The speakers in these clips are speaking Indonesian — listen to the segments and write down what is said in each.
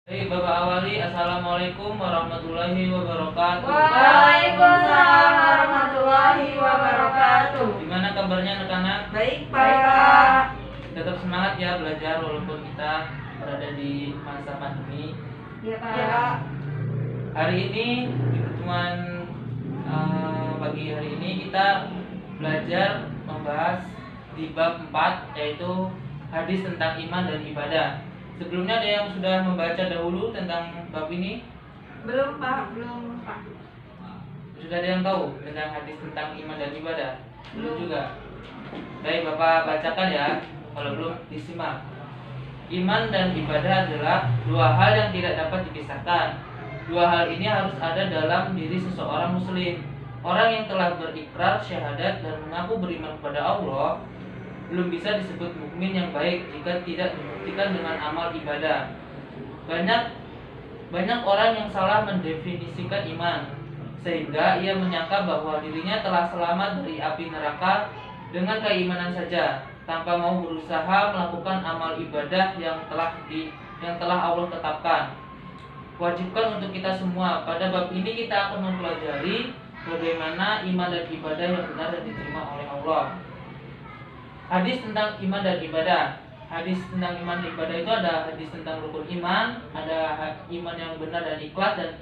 Baik, Bapak awali. Assalamualaikum warahmatullahi wabarakatuh. Waalaikumsalam warahmatullahi wabarakatuh. Gimana kabarnya anak-anak? Baik, Pak. Tetap semangat ya belajar walaupun kita berada di masa pandemi. Iya, Pak. Hari ini di pertemuan pagi hari ini kita belajar membahas di bab 4, yaitu hadis tentang iman dan ibadah. Sebelumnya ada yang sudah membaca dahulu tentang bab ini? Belum, Pak. Belum, Pak. Sudah ada yang tahu tentang hadis tentang iman dan ibadah? Belum Belum. juga. Baik, Bapak bacakan ya. Kalau belum, disimak. Iman dan ibadah adalah dua hal yang tidak dapat dipisahkan. Dua hal ini harus ada dalam diri seseorang muslim. Orang yang telah berikrar syahadat dan mengaku beriman kepada Allah belum bisa disebut mukmin yang baik jika tidak dibuktikan dengan amal ibadah. Banyak orang yang salah mendefinisikan iman, sehingga ia menyangka bahwa dirinya telah selamat dari api neraka dengan keimanan saja, tanpa mau berusaha melakukan amal ibadah yang telah Allah tetapkan. Wajibkan untuk kita semua. Pada bab ini kita akan mempelajari bagaimana iman dan ibadah yang benar dan diterima oleh Allah. Hadis tentang iman dan ibadah. Hadis tentang iman dan ibadah itu ada hadis tentang rukun iman, ada iman yang benar dan ikhlas, dan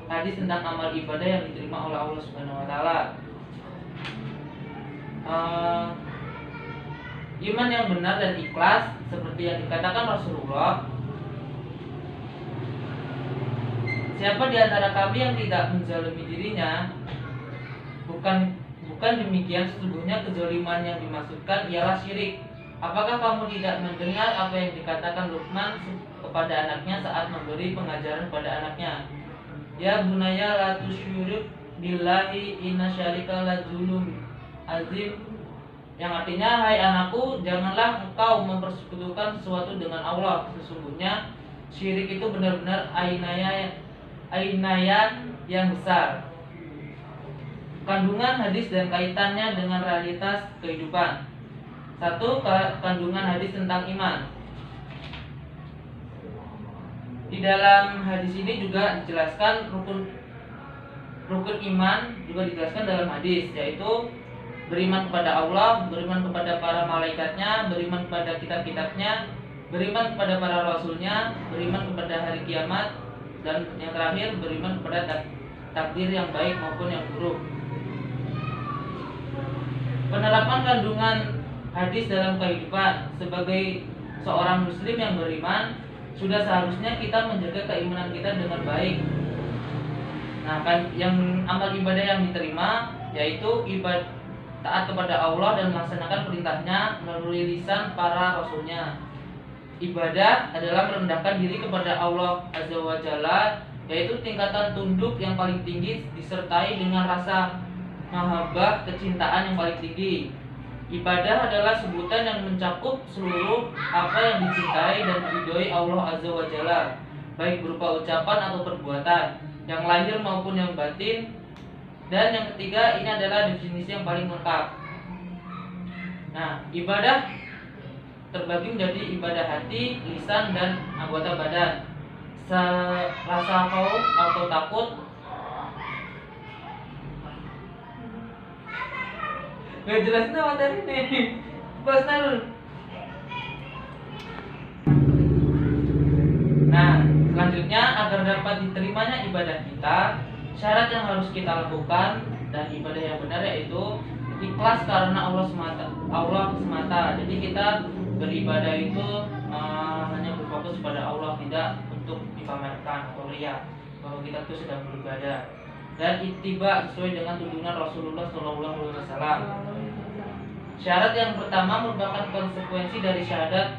hadis tentang amal ibadah yang diterima oleh Allah Subhanahu wa taala. Iman yang benar dan ikhlas seperti yang dikatakan Rasulullah, siapa di antara kami yang tidak menzalimi dirinya, bukan demikian, sesungguhnya kezaliman yang dimaksudkan ialah syirik. Apakah kamu tidak mendengar apa yang dikatakan Luqman kepada anaknya saat memberi pengajaran pada anaknya? Ya bunaya la tusyrik billahi inna syarika la zulum azim. Yang artinya, hai anakku, janganlah engkau mempersekutukan sesuatu dengan Allah. Sesungguhnya syirik itu benar-benar ainayat yang besar. Kandungan hadis dan kaitannya dengan realitas kehidupan. 1. Kandungan hadis tentang iman. Di dalam hadis ini juga dijelaskan rukun iman juga dijelaskan dalam hadis, yaitu beriman kepada Allah, beriman kepada para malaikatnya, beriman kepada kitab-kitabnya, beriman kepada para rasulnya, beriman kepada hari kiamat, dan yang terakhir beriman kepada takdir yang baik maupun yang buruk. Penerapan kandungan hadis dalam kehidupan. Sebagai seorang muslim yang beriman, sudah seharusnya kita menjaga keimanan kita dengan baik. Nah, kan yang amal ibadah yang diterima yaitu taat kepada Allah dan melaksanakan perintahnya melalui lisan para rasulnya. Ibadah adalah merendahkan diri kepada Allah Azza wa Jalla, yaitu tingkatan tunduk yang paling tinggi disertai dengan rasa mahabbah, kecintaan yang paling tinggi. Ibadah adalah sebutan yang mencakup seluruh apa yang dicintai dan diridhoi Allah Azza wa Jalla, baik berupa ucapan atau perbuatan, yang lahir maupun yang batin. Dan yang ketiga, ini adalah definisi yang paling lengkap. Nah, ibadah terbagi menjadi ibadah hati, lisan, dan anggota badan. Rasa khauf atau takut, gak jelas nama tadi nih, Bos Narul. Nah, selanjutnya agar dapat diterimanya ibadah kita, syarat yang harus kita lakukan dan ibadah yang benar yaitu ikhlas karena Allah semata. Jadi kita beribadah itu hanya berfokus pada Allah, tidak untuk dipamerkan atau riya bahwa kita itu sedang beribadah. Dan ittiba sesuai dengan tuntunan Rasulullah SAW. Syarat yang pertama merupakan konsekuensi dari syahadat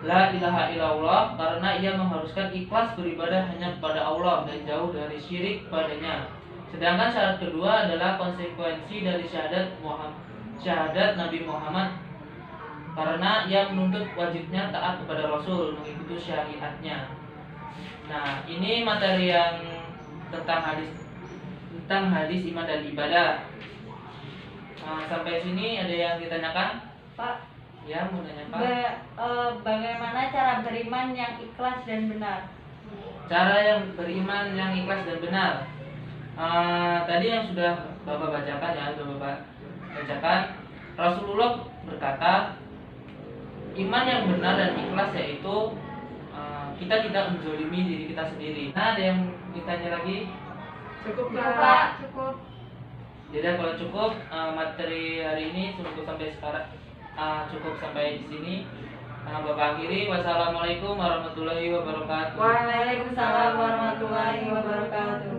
la ilaha illallah, karena ia mengharuskan ikhlas beribadah hanya kepada Allah dan jauh dari syirik padanya. Sedangkan syarat kedua adalah konsekuensi dari syahadat Nabi Muhammad, karena ia menuntut wajibnya taat kepada Rasul, mengikuti syariatnya. Nah, ini materi yang tentang hadis iman dan ibadah. Sampai sini ada yang ditanyakan? Pak, Ya, mau tanya Pak. bagaimana cara beriman yang ikhlas dan benar? Cara yang beriman yang ikhlas dan benar. Tadi yang sudah Bapak bacakan ya, Bapak bacakan. Rasulullah berkata, iman yang benar dan ikhlas yaitu kita tidak menzolimi diri kita sendiri. Nah, ada yang ditanya lagi? Cukup Pak. Pak. Cukup. Jadi kalau cukup materi hari ini cukup sampai sekarang, cukup sampai di sini. Bapak akhiri. Wassalamualaikum warahmatullahi wabarakatuh. Waalaikumsalam warahmatullahi wabarakatuh.